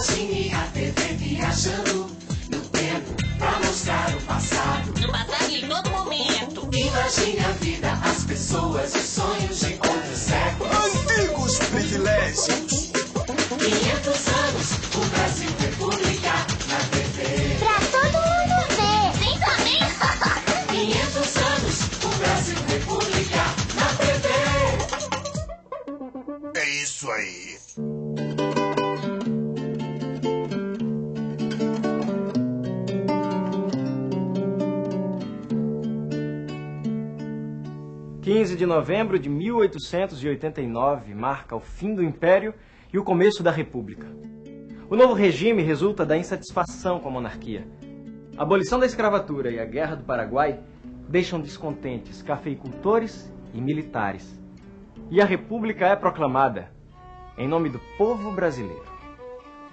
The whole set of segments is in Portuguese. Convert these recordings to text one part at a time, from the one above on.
Imagine a TV viajando no tempo pra mostrar o passado. No passado em todo momento. Imagine a vida, as pessoas, os sonhos de outros séculos. Antigos privilégios. 500 anos, o Brasil República na TV. Pra todo mundo ver. Sim, também. 500 anos, o Brasil República na TV. É isso aí. De novembro de 1889 marca o fim do Império e o começo da República. O novo regime resulta da insatisfação com a monarquia. A abolição da escravatura e a Guerra do Paraguai deixam descontentes cafeicultores e militares. E a República é proclamada em nome do povo brasileiro.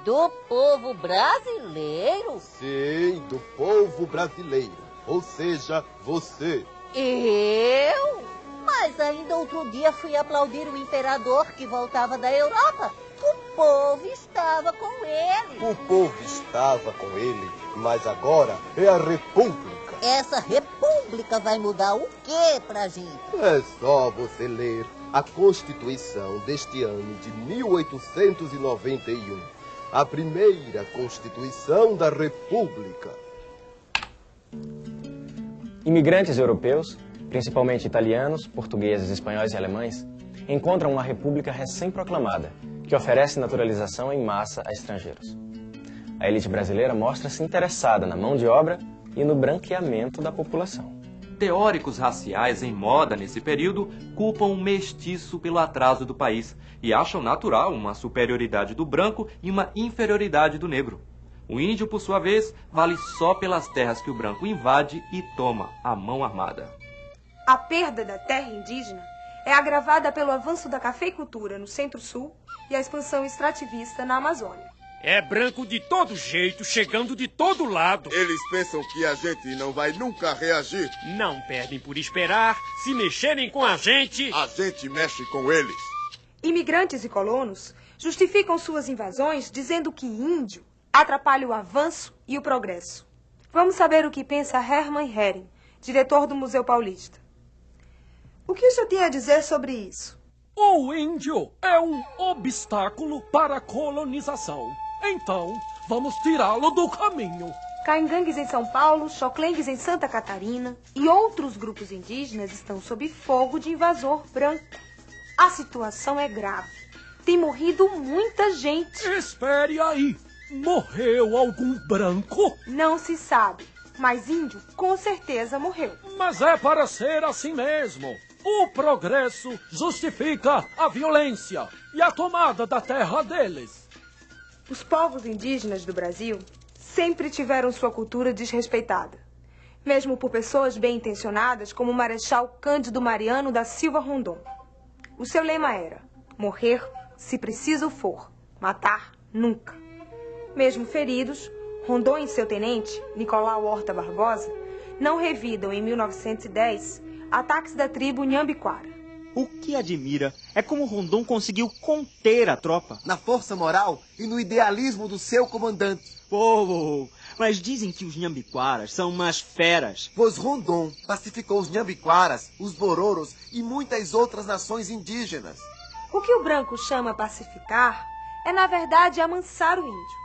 Do povo brasileiro? Sim, do povo brasileiro. Ou seja, você. Eu? Mas ainda outro dia fui aplaudir o imperador que voltava da Europa. O povo estava com ele. O povo estava com ele, mas agora é a República. Essa república vai mudar o quê pra gente? É só você ler a Constituição deste ano de 1891. A primeira Constituição da República. Imigrantes europeus, principalmente italianos, portugueses, espanhóis e alemães, encontram uma república recém-proclamada, que oferece naturalização em massa a estrangeiros. A elite brasileira mostra-se interessada na mão de obra e no branqueamento da população. Teóricos raciais em moda nesse período culpam o mestiço pelo atraso do país e acham natural uma superioridade do branco e uma inferioridade do negro. O índio, por sua vez, vale só pelas terras que o branco invade e toma à mão armada. A perda da terra indígena é agravada pelo avanço da cafeicultura no Centro-Sul e a expansão extrativista na Amazônia. É branco de todo jeito, chegando de todo lado. Eles pensam que a gente não vai nunca reagir. Não perdem por esperar. Se mexerem com a gente mexe com eles. Imigrantes e colonos justificam suas invasões dizendo que índio atrapalha o avanço e o progresso. Vamos saber o que pensa Hermann Hering, diretor do Museu Paulista. O que o senhor tem a dizer sobre isso? O índio é um obstáculo para a colonização. Então, vamos tirá-lo do caminho. Caingangues em São Paulo, Xoclengues em Santa Catarina e outros grupos indígenas estão sob fogo de invasor branco. A situação é grave. Tem morrido muita gente. Espere aí. Morreu algum branco? Não se sabe, mas índio com certeza morreu. Mas é para ser assim mesmo. O progresso justifica a violência e a tomada da terra deles. Os povos indígenas do Brasil sempre tiveram sua cultura desrespeitada, mesmo por pessoas bem-intencionadas como o Marechal Cândido Mariano da Silva Rondon. O seu lema era: morrer se preciso for, matar nunca. Mesmo feridos, Rondon e seu tenente, Nicolau Horta Barbosa, não revidam em 1910 ataques da tribo Nhambiquara. O que admira é como Rondon conseguiu conter a tropa. Na força moral e no idealismo do seu comandante. Mas dizem que os Nhambiquaras são umas feras. Pois Rondon pacificou os Nhambiquaras, os Bororos e muitas outras nações indígenas. O que o branco chama pacificar é, na verdade, amansar o índio,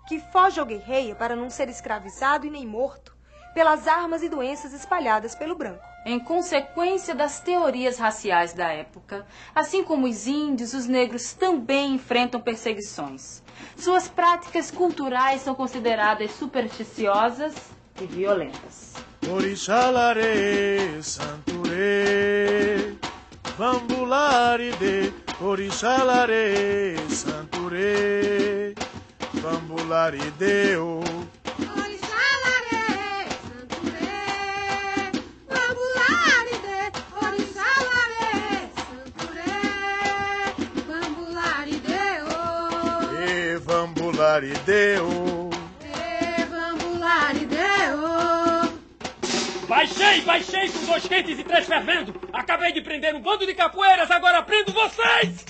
que foge ou guerreia para não ser escravizado e nem morto pelas armas e doenças espalhadas pelo branco. Em consequência das teorias raciais da época, assim como os índios, os negros também enfrentam perseguições. Suas práticas culturais são consideradas supersticiosas e violentas. Orixalare, santure, bambularide, orixalare, santure, bambularide, Vambularideu. Baixei com 2 quentes e 3 fervendo. Acabei de prender um bando de capoeiras, agora prendo vocês!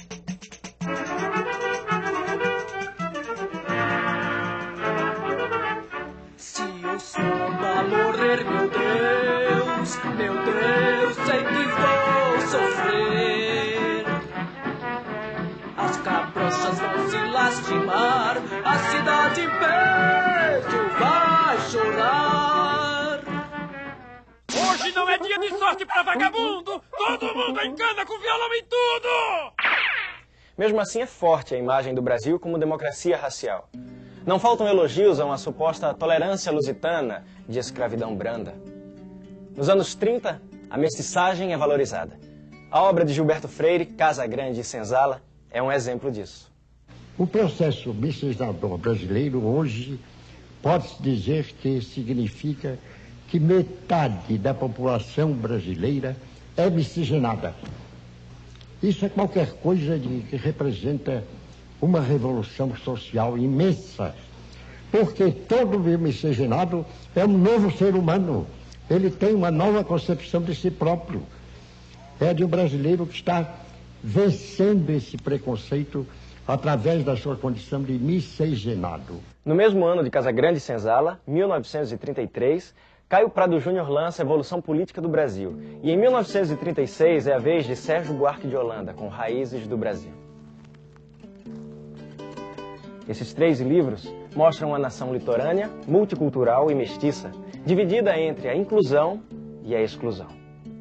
Hoje não é dia de sorte pra vagabundo! Todo mundo encana com violão e tudo! Mesmo assim, é forte a imagem do Brasil como democracia racial. Não faltam elogios a uma suposta tolerância lusitana de escravidão branda. Nos anos 30, a mestiçagem é valorizada. A obra de Gilberto Freire, Casa Grande e Senzala, é um exemplo disso. O processo miscigenador brasileiro hoje pode-se dizer que significa que metade da população brasileira é miscigenada. Isso é qualquer coisa que representa uma revolução social imensa, porque todo miscigenado é um novo ser humano. Ele tem uma nova concepção de si próprio. É de um brasileiro que está vencendo esse preconceito através da sua condição de miscigenado. No mesmo ano de Casa Grande e Senzala, 1933, Caio Prado Júnior lança a Evolução Política do Brasil. E em 1936 é a vez de Sérgio Buarque de Holanda, com Raízes do Brasil. Esses 3 livros mostram uma nação litorânea, multicultural e mestiça, dividida entre a inclusão e a exclusão.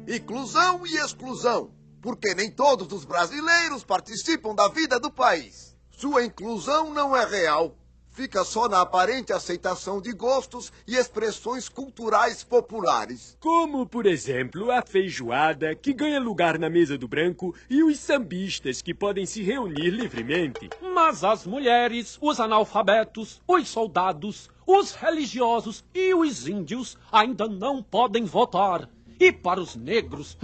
Inclusão e exclusão, porque nem todos os brasileiros participam da vida do país. Sua inclusão não é real. Fica só na aparente aceitação de gostos e expressões culturais populares. Como, por exemplo, a feijoada, que ganha lugar na mesa do branco, e os sambistas, que podem se reunir livremente. Mas as mulheres, os analfabetos, os soldados, os religiosos e os índios ainda não podem votar. E para os negros,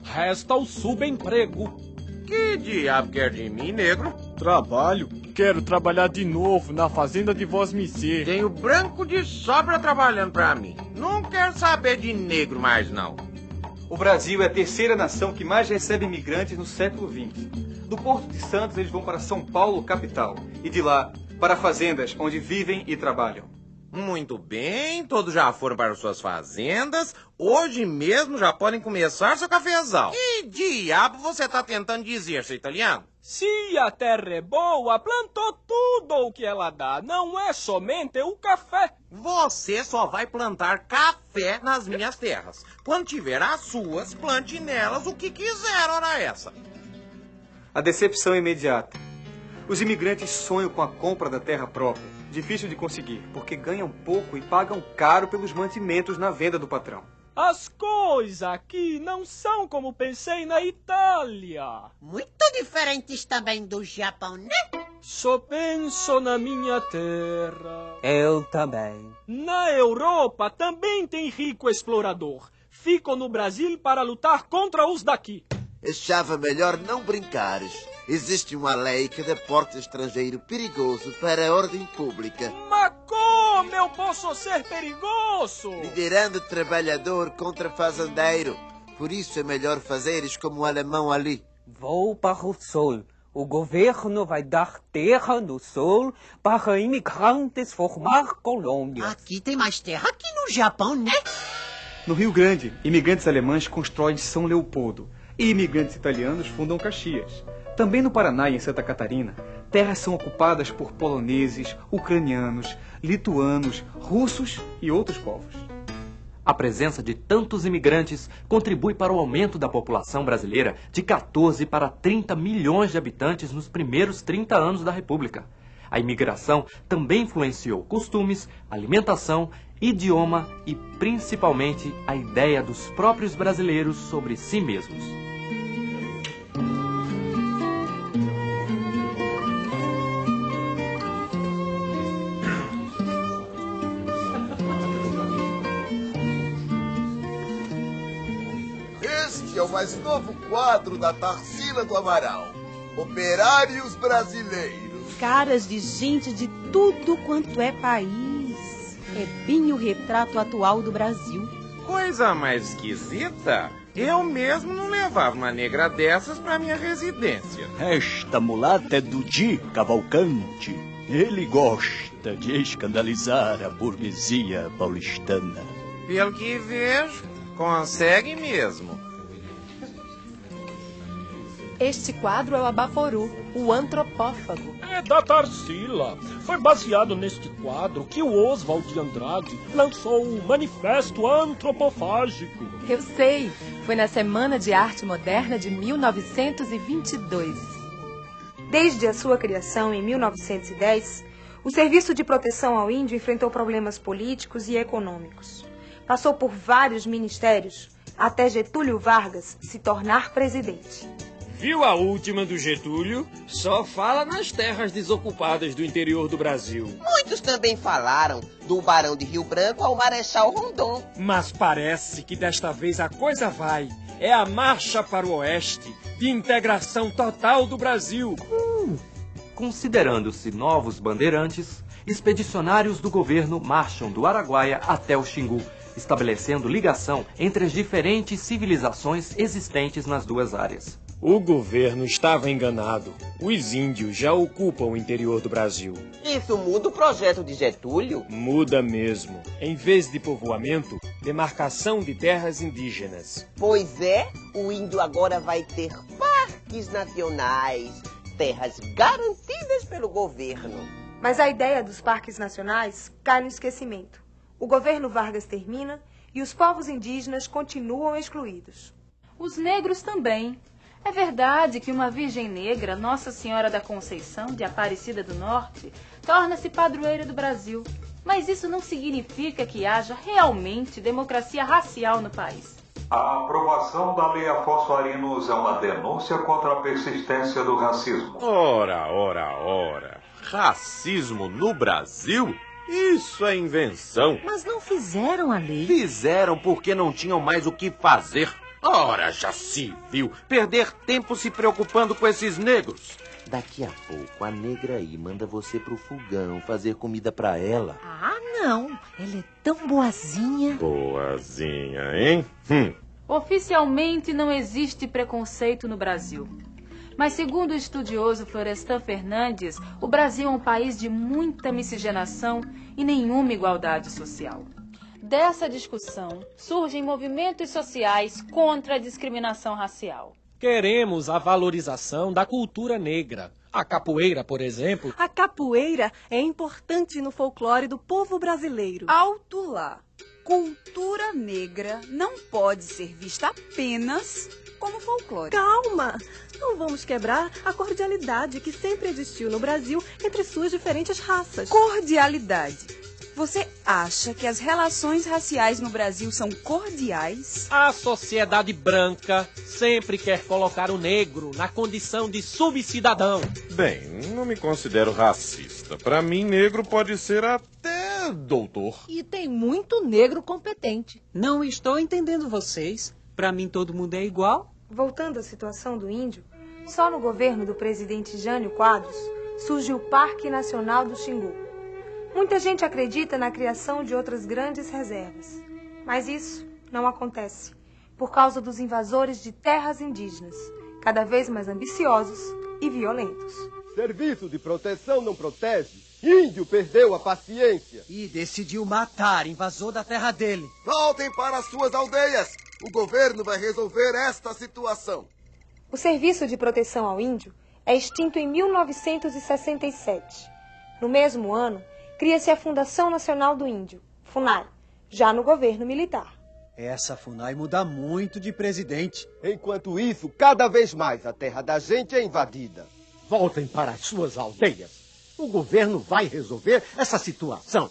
resta o subemprego. Que diabo quer de mim, negro? Trabalho. Quero trabalhar de novo na fazenda de Vosmecê. Tenho branco de sobra trabalhando pra mim. Não quero saber de negro mais, não. O Brasil é a terceira nação que mais recebe imigrantes no século XX. Do Porto de Santos, eles vão para São Paulo, capital. E de lá, para fazendas, onde vivem e trabalham. Muito bem, todos já foram para suas fazendas. Hoje mesmo já podem começar seu cafezal. Que diabo você está tentando dizer, seu italiano? Se a terra é boa, plantou tudo o que ela dá. Não é somente o café. Você só vai plantar café nas minhas terras. Quando tiver as suas, plante nelas o que quiser, ora essa. A decepção é imediata. Os imigrantes sonham com a compra da terra própria. Difícil de conseguir, porque ganham pouco e pagam caro pelos mantimentos na venda do patrão. As coisas aqui não são como pensei na Itália. Muito diferentes também do Japão, né? Só penso na minha terra. Eu também. Na Europa também tem rico explorador. Fico no Brasil para lutar contra os daqui. Achava melhor não brincares. Existe uma lei que deporta estrangeiro perigoso para a ordem pública. Mas como eu posso ser perigoso? Liderando trabalhador contra fazendeiro. Por isso é melhor fazeres como o alemão ali. Vou para o sul. O governo vai dar terra no sul para imigrantes formar colônias. Aqui tem mais terra que no Japão, né? No Rio Grande, imigrantes alemães constroem São Leopoldo e imigrantes italianos fundam Caxias. Também no Paraná e em Santa Catarina, terras são ocupadas por poloneses, ucranianos, lituanos, russos e outros povos. A presença de tantos imigrantes contribui para o aumento da população brasileira de 14 para 30 milhões de habitantes nos primeiros 30 anos da República. A imigração também influenciou costumes, alimentação, idioma e, principalmente, a ideia dos próprios brasileiros sobre si mesmos. Este é o mais novo quadro da Tarsila do Amaral. Operários brasileiros. Caras de gente de tudo quanto é país. É bem o retrato atual do Brasil. Coisa mais esquisita. Eu mesmo não levava uma negra dessas pra minha residência. Esta mulata é do Di Cavalcante. Ele gosta de escandalizar a burguesia paulistana. Pelo que vejo, consegue mesmo. Este quadro é o Abaforu, o antropófago. É da Tarsila. Foi baseado neste quadro que o Oswald de Andrade lançou o Manifesto Antropofágico. Eu sei, foi na Semana de Arte Moderna de 1922. Desde a sua criação em 1910, o Serviço de Proteção ao Índio enfrentou problemas políticos e econômicos. Passou por vários ministérios, até Getúlio Vargas se tornar presidente. Viu a última do Getúlio? Só fala nas terras desocupadas do interior do Brasil. Muitos também falaram do Barão de Rio Branco ao Marechal Rondon. Mas parece que desta vez a coisa vai. É a marcha para o oeste, de integração total do Brasil. Considerando-se novos bandeirantes, expedicionários do governo marcham do Araguaia até o Xingu, estabelecendo ligação entre as diferentes civilizações existentes nas duas áreas. O governo estava enganado. Os índios já ocupam o interior do Brasil. Isso muda o projeto de Getúlio? Muda mesmo. Em vez de povoamento, demarcação de terras indígenas. Pois é, o índio agora vai ter parques nacionais, terras garantidas pelo governo. Mas a ideia dos parques nacionais cai no esquecimento. O governo Vargas termina e os povos indígenas continuam excluídos. Os negros também. É verdade que uma virgem negra, Nossa Senhora da Conceição, de Aparecida do Norte, torna-se padroeira do Brasil. Mas isso não significa que haja realmente democracia racial no país. A aprovação da Lei Afonso Arinos é uma denúncia contra a persistência do racismo. Ora. Racismo no Brasil? Isso é invenção. Mas não fizeram a lei. Fizeram porque não tinham mais o que fazer. Ora, já se viu perder tempo se preocupando com esses negros. Daqui a pouco a negra aí manda você pro fogão fazer comida pra ela. Ah, não. Ela é tão boazinha. Boazinha, hein? Oficialmente não existe preconceito no Brasil. Mas segundo o estudioso Florestan Fernandes, o Brasil é um país de muita miscigenação e nenhuma igualdade social. Dessa discussão surgem movimentos sociais contra a discriminação racial. Queremos a valorização da cultura negra. A capoeira, por exemplo. A capoeira é importante no folclore do povo brasileiro. Alto lá. Cultura negra não pode ser vista apenas como folclore. Calma! Não vamos quebrar a cordialidade que sempre existiu no Brasil entre suas diferentes raças. Cordialidade. Você acha que as relações raciais no Brasil são cordiais? A sociedade branca sempre quer colocar o negro na condição de subcidadão. Bem, não me considero racista. Para mim, negro pode ser até doutor. E tem muito negro competente. Não estou entendendo vocês. Para mim, todo mundo é igual. Voltando à situação do índio, só no governo do presidente Jânio Quadros surge o Parque Nacional do Xingu. Muita gente acredita na criação de outras grandes reservas, mas isso não acontece por causa dos invasores de terras indígenas, cada vez mais ambiciosos e violentos. Serviço de proteção não protege. Índio perdeu a paciência. E decidiu matar invasor da terra dele. Voltem para as suas aldeias. O governo vai resolver esta situação. O Serviço de Proteção ao Índio é extinto em 1967. No mesmo ano, cria-se a Fundação Nacional do Índio, FUNAI, já no governo militar. Essa FUNAI muda muito de presidente. Enquanto isso, cada vez mais a terra da gente é invadida. Voltem para as suas aldeias. O governo vai resolver essa situação.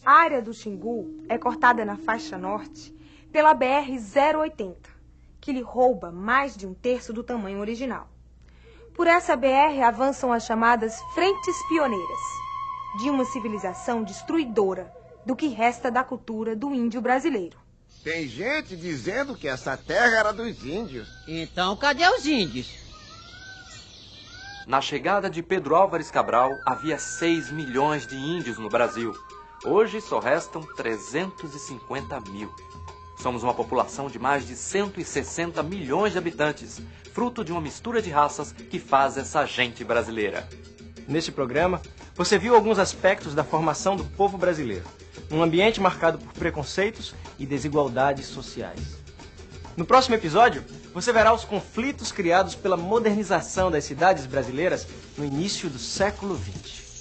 A área do Xingu é cortada na faixa norte pela BR-080, que lhe rouba mais de 1/3 do tamanho original. Por essa BR avançam as chamadas Frentes Pioneiras, de uma civilização destruidora do que resta da cultura do índio brasileiro. Tem gente dizendo que essa terra era dos índios. Então, cadê os índios? Na chegada de Pedro Álvares Cabral, havia 6 milhões de índios no Brasil. Hoje só restam 350 mil. Somos uma população de mais de 160 milhões de habitantes, fruto de uma mistura de raças que faz essa gente brasileira. Neste programa, você viu alguns aspectos da formação do povo brasileiro, num ambiente marcado por preconceitos e desigualdades sociais. No próximo episódio, você verá os conflitos criados pela modernização das cidades brasileiras no início do século XX.